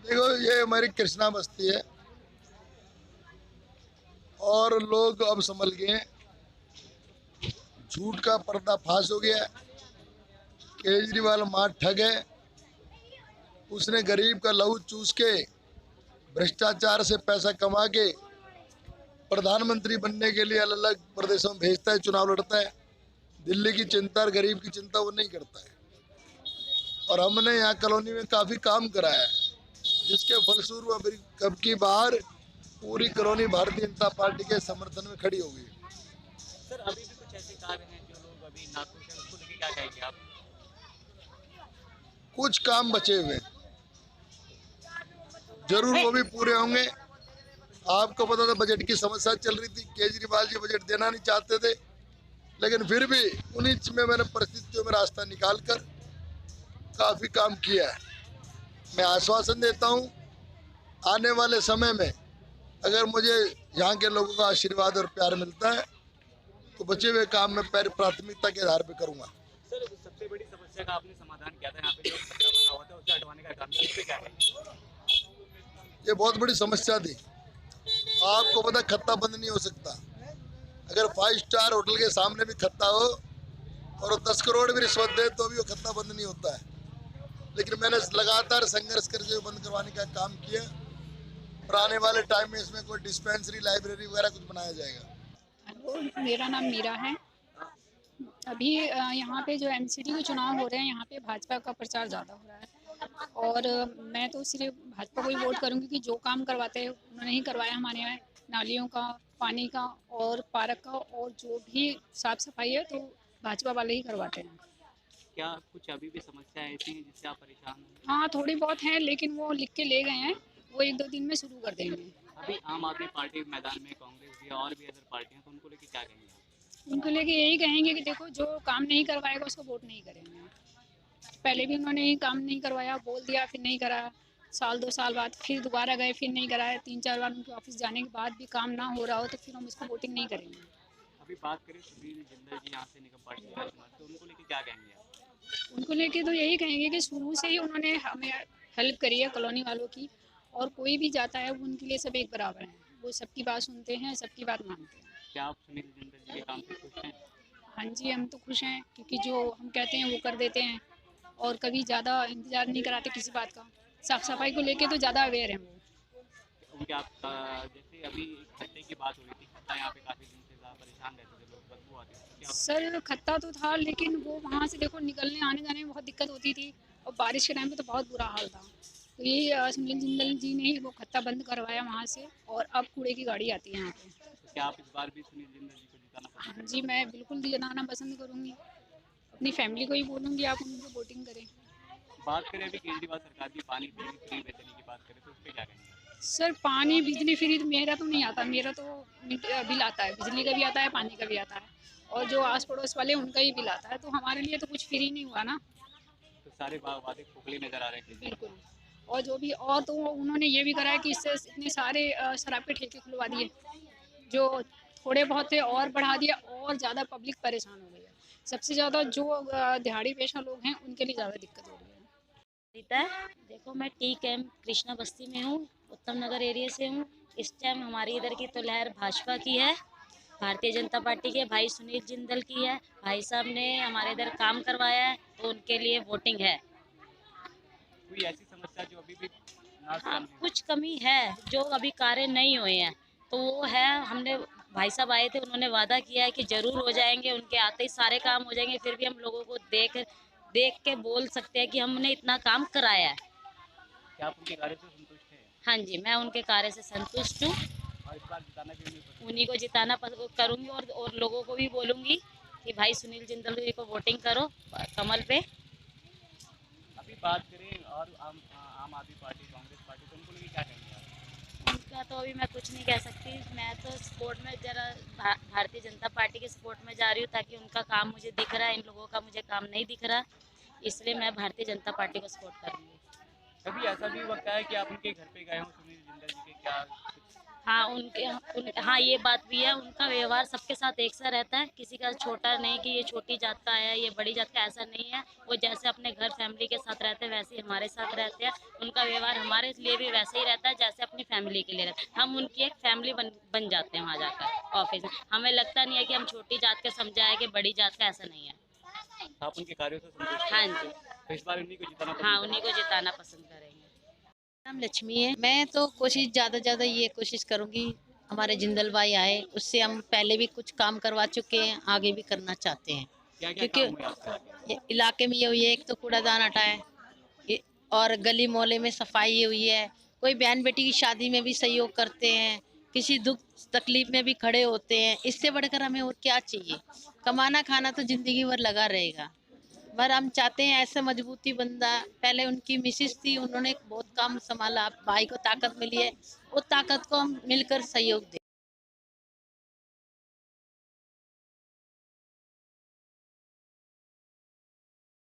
देखो, ये हमारी कृष्णा बस्ती है और लोग अब संभल गए हैं। झूठ का पर्दाफाश हो गया। केजरीवाल मार ठग है। उसने गरीब का लहू चूस के भ्रष्टाचार से पैसा कमा के प्रधानमंत्री बनने के लिए अलग अलग प्रदेशों में भेजता है, चुनाव लड़ता है। दिल्ली की चिंता और गरीब की चिंता वो नहीं करता है। और हमने यहाँ कॉलोनी में काफी काम कराया है, जिसके फलस्वरूप अभी कब की बार पूरी कॉलोनी भारतीय जनता पार्टी के समर्थन में खड़ी हो गई। सर अभी भी कुछ ऐसे कार्य हैं जो लोग अभी नाखुश हैं, उसको लेके क्या कहेंगे आप? कुछ काम बचे हुए हैं, जरूर वो भी पूरे होंगे। आपको पता था बजट की समस्या चल रही थी, केजरीवाल जी बजट देना नहीं चाहते थे, लेकिन फिर भी उन्हीं में मैंने परिस्थितियों में रास्ता निकाल कर काफी काम किया है। मैं आश्वासन देता हूँ, आने वाले समय में अगर मुझे यहाँ के लोगों का आशीर्वाद और प्यार मिलता है तो बचे हुए काम मैं प्राथमिकता के आधार पर करूँगा। सर सबसे बड़ी समस्या का आपने समाधान किया था, यहाँ पे जो खतरा बना हुआ था उसे हटवाने का काम किया, उस पे क्या कहेंगे? ये बहुत बड़ी समस्या थी। आपको पता, खत्ता बंद नहीं हो सकता। अगर 5 स्टार होटल के सामने भी खत्ता हो और 10 करोड़ भी रिश्वत दे तो भी वो खत्ता बंद नहीं होता है। लेकिन मैंने लगातार संघर्ष करके बंद करवाने का काम किया और आने वाले टाइम में इसमें कोई डिस्पेंसरी, लाइब्रेरी वगैरह कुछ बनाया जाएगा। हेलो, मेरा नाम मीरा है। अभी यहाँ पे जो एमसीडी के चुनाव हो रहे हैं, यहाँ पे भाजपा का प्रचार ज़्यादा हो रहा है और मैं तो सिर्फ भाजपा को ही वोट करूँगी कि जो काम करवाते हैं उन्होंने ही करवाया हमारे यहाँ। नालियों का, पानी का और पार्क का और जो भी साफ़ सफाई है तो भाजपा वाले ही करवाते हैं। क्या कुछ अभी भी समस्या ऐसी है जिससे आप परेशान हैं? हाँ, थोड़ी बहुत हैं, लेकिन वो लिख के ले गए हैं, वो 1-2 दिन में शुरू कर देंगे। अभी आम आदमी पार्टी मैदान में, कांग्रेस भी है और भी अदर पार्टियां, तो उनको लेके क्या कहेंगे आप? उनको लेके यही कहेंगे कि देखो, जो काम नहीं करवाएगा उसको वोट नहीं करेंगे। पहले भी उन्होंने ही काम नहीं करवाया, बोल दिया फिर नहीं करा। साल 2 साल बाद फिर दोबारा गए, फिर नहीं कराया। 3-4 बार उनके ऑफिस जाने के बाद भी काम ना हो रहा हो तो फिर हम उसको वोटिंग नहीं करेंगे। अभी बात करें सुनील जिंदल जी यहाँ से निगम पार्टी से राजकुमार, तो उनको लेके क्या कहेंगे आप? उनको लेके तो यही कहेंगे कि शुरू से ही उन्होंने हमें हेल्प करी है कॉलोनी वालों की, और कोई भी जाता है वो उनके लिए सब एक बराबर हैं। वो सबकी बात सुनते हैं, सबकी बात मानते हैं। क्या आप सुनील जिंदल जी के काम से खुश हैं? हाँ जी, हम तो खुश हैं क्योंकि जो हम कहते हैं वो कर देते हैं और कभी ज़्यादा इंतज़ार नहीं कराते किसी बात का। साफ़ सफाई को लेके तो ज़्यादा अवेयर हैं वो। उनके आप जैसे अभी खट्टे की बात हो रही थी, खट्टा यहाँ पे काफ़ी दिन से ज़्यादा परेशान रहते थे लोग, बदबू आती थी, तो क्या सर, खत्ता तो था, लेकिन वो वहाँ से देखो निकलने आने जाने में बहुत दिक्कत होती थी और बारिश के टाइम पे तो बहुत बुरा हाल था। तो ये सुनील जिंदल जी ने ही वो खत्ता बंद करवाया वहाँ से, और अब कूड़े की गाड़ी आती है यहाँ पे। तो क्या आप इस बार भी सुनील जिंदल जी को जिताना पसंद हाँ जी, करेंगे? मैं बिल्कुल जताना पसंद करूँगी। अपनी फैमिली को ही बोलूँगी आप उनको वोटिंग करें। बात करें अभी केजरीवाल सरकार की पानी बिजली फ्री बेचने की बात करें, तो उस पर क्या कहेंगे? सर, पानी बिजली फ्री तो मेरा तो नहीं आता। मेरा तो बिल आता है, बिजली का भी आता है, पानी का भी आता है, और जो आस पड़ोस वाले उनका ही बिल आता है, तो हमारे लिए तो कुछ फ्री नहीं हुआ ना। तो सारे वादे खोखले नजर आ रहे हैं केजरीवाल बिल्कुल। के। और जो भी, और तो उन्होंने ये भी करा है कि इससे इतने सारे शराब के ठेके खुलवा दिए, जो थोड़े बहुत थे और बढ़ा दिया, और ज़्यादा पब्लिक परेशान हो गई है। सबसे ज़्यादा जो दिहाड़ी पेशा लोग हैं उनके लिए ज़्यादा दिक्कत हो रही है। रीता है। देखो, मैं टी कैंप कृष्णा बस्ती में हूँ, उत्तम नगर एरिया से हूँ। इस टाइम हमारी इधर की तो लहर भाजपा की है, भारतीय जनता पार्टी के भाई सुनील जिंदल की है। भाई साहब ने हमारे इधर काम करवाया है तो उनके लिए वोटिंग है। कोई ऐसी समस्या जो अभी भी ना हाँ, सॉल्व नहीं हुई? कुछ कमी है जो अभी कार्य नहीं हुए हैं, तो वो है, हमने, भाई साहब आए थे, उन्होंने वादा किया है कि जरूर हो जाएंगे, उनके आते ही सारे काम हो जाएंगे। फिर भी हम लोगों को देख देख के बोल सकते हैं कि हमने इतना काम कराया है। क्या आप उनके कार्य से संतुष्ट हैं? हाँ जी, मैं उनके कार्य से संतुष्ट हूँ। और इस बार जिताना भी उन्हीं को? उन्हीं को जिताना करूंगी, और लोगों को भी बोलूंगी कि भाई सुनील जिंदल जी को वोटिंग करो कमल पे। अभी बात करें और आम आदमी पार्टी, कांग्रेस पार्टी, तो उनको लेके क्या कहेंगे आप? उनका तो अभी मैं कुछ नहीं कह सकती। मैं तो सपोर्ट में जरा भारतीय जनता पार्टी के सपोर्ट में जा रही हूँ, ताकि उनका काम मुझे दिख रहा है, इन लोगों का मुझे काम नहीं दिख रहा, इसलिए मैं भारतीय जनता पार्टी को सपोर्ट करूँगी। कभी ऐसा भी वक्त है कि आप उनके घर पे गए हो सुनील जिंदल जी के, क्या कुछ? हाँ हाँ ये बात भी है, उनका व्यवहार सबके साथ एक सा रहता है, किसी का छोटा नहीं कि ये छोटी जात का है, ये बड़ी जात का, ऐसा नहीं है। वो जैसे अपने घर फैमिली के साथ रहते हैं वैसे ही हमारे साथ रहते हैं। उनका व्यवहार हमारे लिए भी वैसे ही रहता है जैसे अपनी फैमिली के लिए रहता है। हम उनकी एक फैमिली बन जाते हैं वहाँ जाकर ऑफिस में। हमें लगता नहीं है कि हम छोटी जात के समझाए कि बड़ी जात का, ऐसा नहीं है। आप उनके कार्यों से संतुष्ट हाँ हैं? जी, तो इस बार उन्हीं को जिताना हाँ पसंद उन्हीं करेंगे। को जिताना पसंद करेंगे। नाम लक्ष्मी है। मैं तो कोशिश ज़्यादा ज़्यादा ये कोशिश करूँगी हमारे जिंदल भाई आए, उससे हम पहले भी कुछ काम करवा चुके हैं, आगे भी करना चाहते हैं। क्या क्या क्योंकि काम हुए आपके यहाँ? ये इलाके में ये हुई है, एक तो कूड़ादान हटा है और गली मोहल्ले में सफाई ये हुई है। कोई बहन बेटी की शादी में भी सहयोग करते हैं, किसी दुख तकलीफ में भी खड़े होते हैं। इससे बढ़कर हमें और क्या चाहिए। कमाना खाना तो जिंदगी भर लगा रहेगा, पर हम चाहते हैं ऐसे मजबूती बंदा। पहले उनकी मिसिस थी, उन्होंने बहुत काम संभाला, भाई को ताकत मिली है, वो ताकत को हम मिलकर सहयोग दें।